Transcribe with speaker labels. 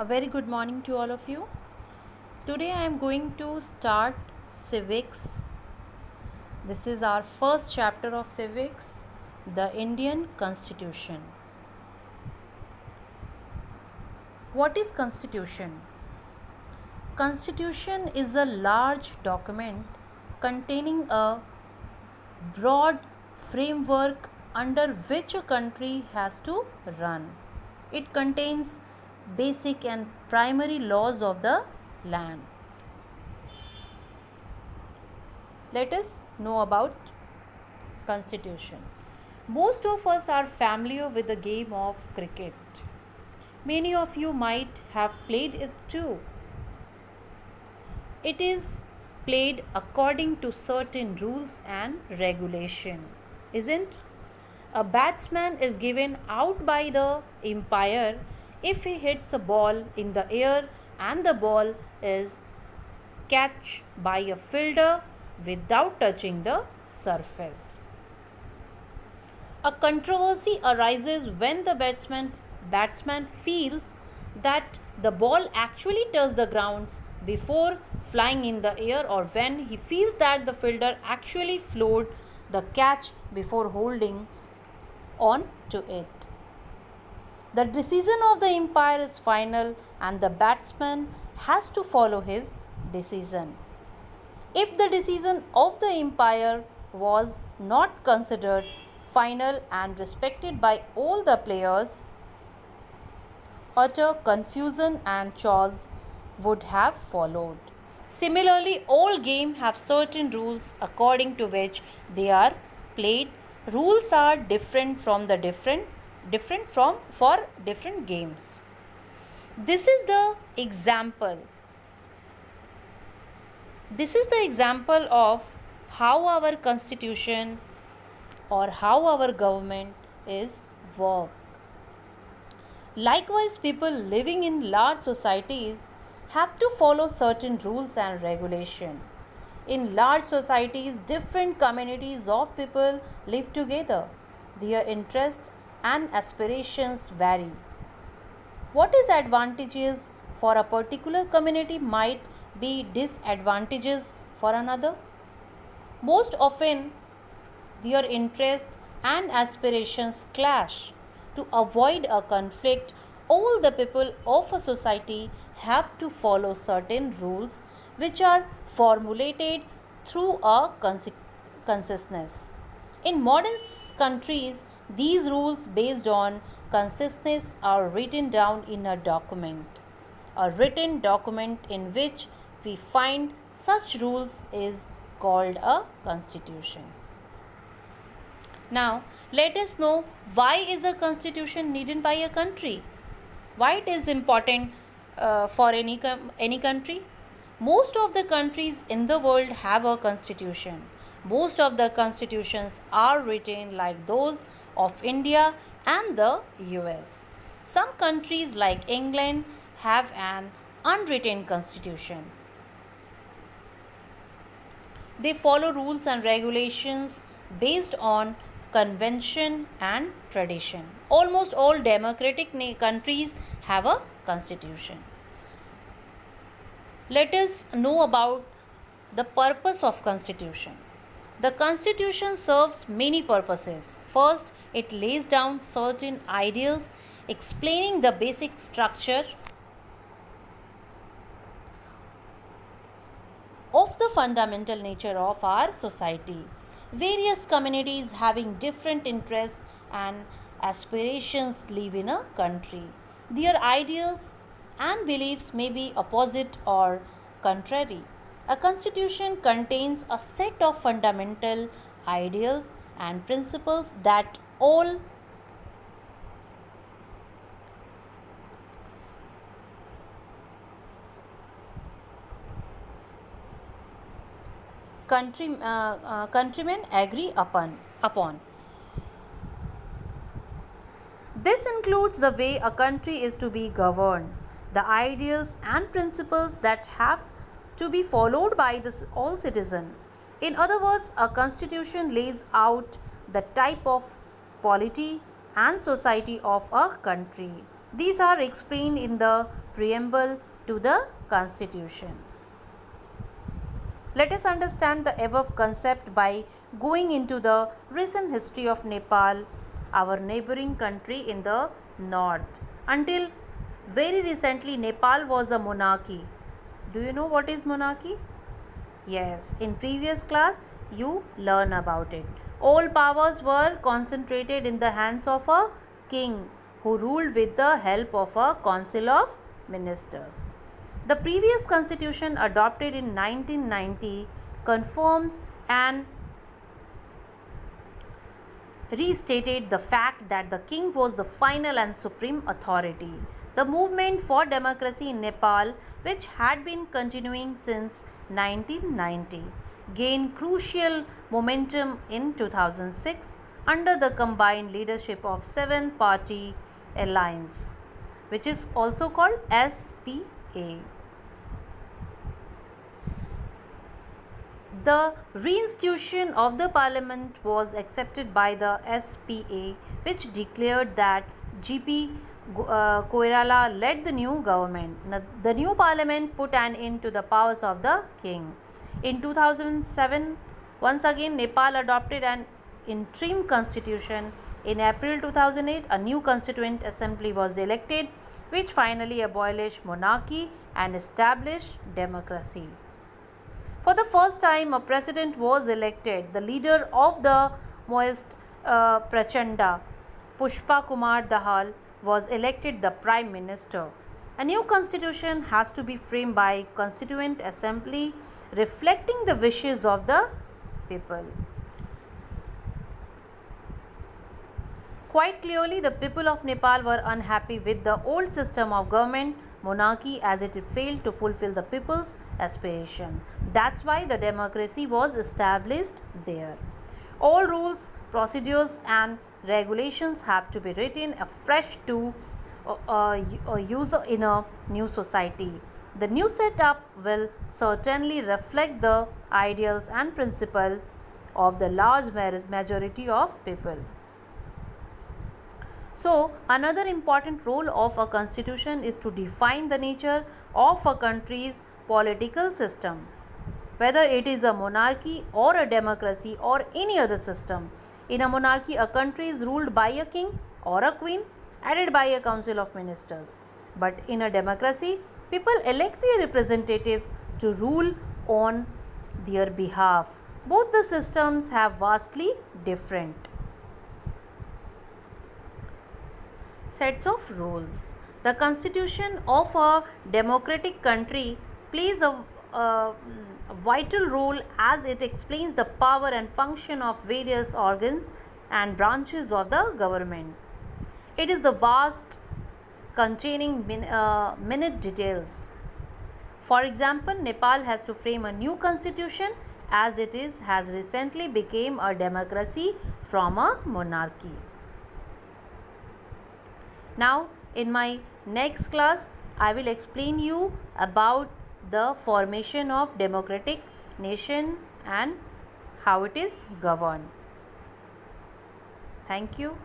Speaker 1: A very good morning to all of you. Today I am going to start civics. This is our first chapter of civics, the Indian Constitution. What is Constitution? Constitution is a large document containing a broad framework under which a country has to run. It contains basic and primary laws of the land. Let us know about Constitution. Most of us are familiar with the game of cricket. Many of you might have played it too. It is played according to certain rules and regulation, isn't? A batsman is given out by the umpire if he hits a ball in the air and the ball is catched by a fielder without touching the surface. A controversy arises when the batsman feels that the ball actually touched the grounds before flying in the air, or when he feels that the fielder actually floored the catch before holding on to it. The decision of the umpire is final and the batsman has to follow his decision. If the decision of the umpire was not considered final and respected by all the players, utter confusion and chaos would have followed. Similarly, all games have certain rules according to which they are played. Rules are different for different games. This is the example. This is the example of how our constitution or how our government is work. Likewise, people living in large societies have to follow certain rules and regulation. In large societies, different communities of people live together. Their interests and aspirations vary. What is advantageous for a particular community might be disadvantages for another. Most often, their interests and aspirations clash. To avoid a conflict, all the people of a society have to follow certain rules which are formulated through a consensus. In modern countries, these rules based on consensus are written down in a document. A written document in which we find such rules is called a constitution. Now, let us know why is a constitution needed by a country? Why it is important for any country? Most of the countries in the world have a constitution. Most of the constitutions are written like those of India and the US. Some countries like England have an unwritten constitution. They follow rules and regulations based on convention and tradition. Almost all democratic countries have a constitution. Let us know about the purpose of constitution. The constitution serves many purposes. First, it lays down certain ideals explaining the basic structure of the fundamental nature of our society. Various communities having different interests and aspirations live in a country. Their ideals and beliefs may be opposite or contrary. A constitution contains a set of fundamental ideals and principles that all countrymen agree upon. This includes the way a country is to be governed, the ideals and principles that have to be followed by all citizens. In other words, a constitution lays out the type of polity and society of a country. These are explained in the preamble to the constitution. Let us understand the above concept by going into the recent history of Nepal, our neighboring country in the north. Until very recently, Nepal was a monarchy. Do you know what is monarchy? Yes, in previous class you learn about it. All powers were concentrated in the hands of a king who ruled with the help of a council of ministers. The previous constitution adopted in 1990 confirmed and restated the fact that the king was the final and supreme authority. The movement for democracy in Nepal, which had been continuing since 1990, gained crucial momentum in 2006 under the combined leadership of seven-party alliance, which is also called SPA. The reinstitution of the parliament was accepted by the SPA, which declared that GP Koirala led the new government. The new parliament put an end to the powers of the king. In 2007, once again Nepal adopted an interim constitution. In April 2008, a new constituent assembly was elected, which finally abolished monarchy and established democracy. For the first time, a president was elected. The leader of the Maoist Prachanda, Pushpa Kumar Dahal, was elected the prime minister. A new constitution has to be framed by constituent assembly reflecting the wishes of the people. Quite clearly, the people of Nepal were unhappy with the old system of government, monarchy, as it failed to fulfill the people's aspiration. That's why the democracy was established there. All rules, procedures and regulations have to be written afresh to use in a new society. The new setup will certainly reflect the ideals and principles of the large majority of people. So, another important role of a constitution is to define the nature of a country's political system, whether it is a monarchy or a democracy or any other system. In a monarchy, a country is ruled by a king or a queen, aided by a council of ministers. But in a democracy, people elect their representatives to rule on their behalf. Both the systems have vastly different sets of rules. The constitution of a democratic country plays a vital role as it explains the power and function of various organs and branches of the government. It is the vast containing minute details. For example, Nepal has to frame a new constitution as it has recently become a democracy from a monarchy. Now, in my next class, I will explain you about the formation of democratic nation and how it is governed. Thank you.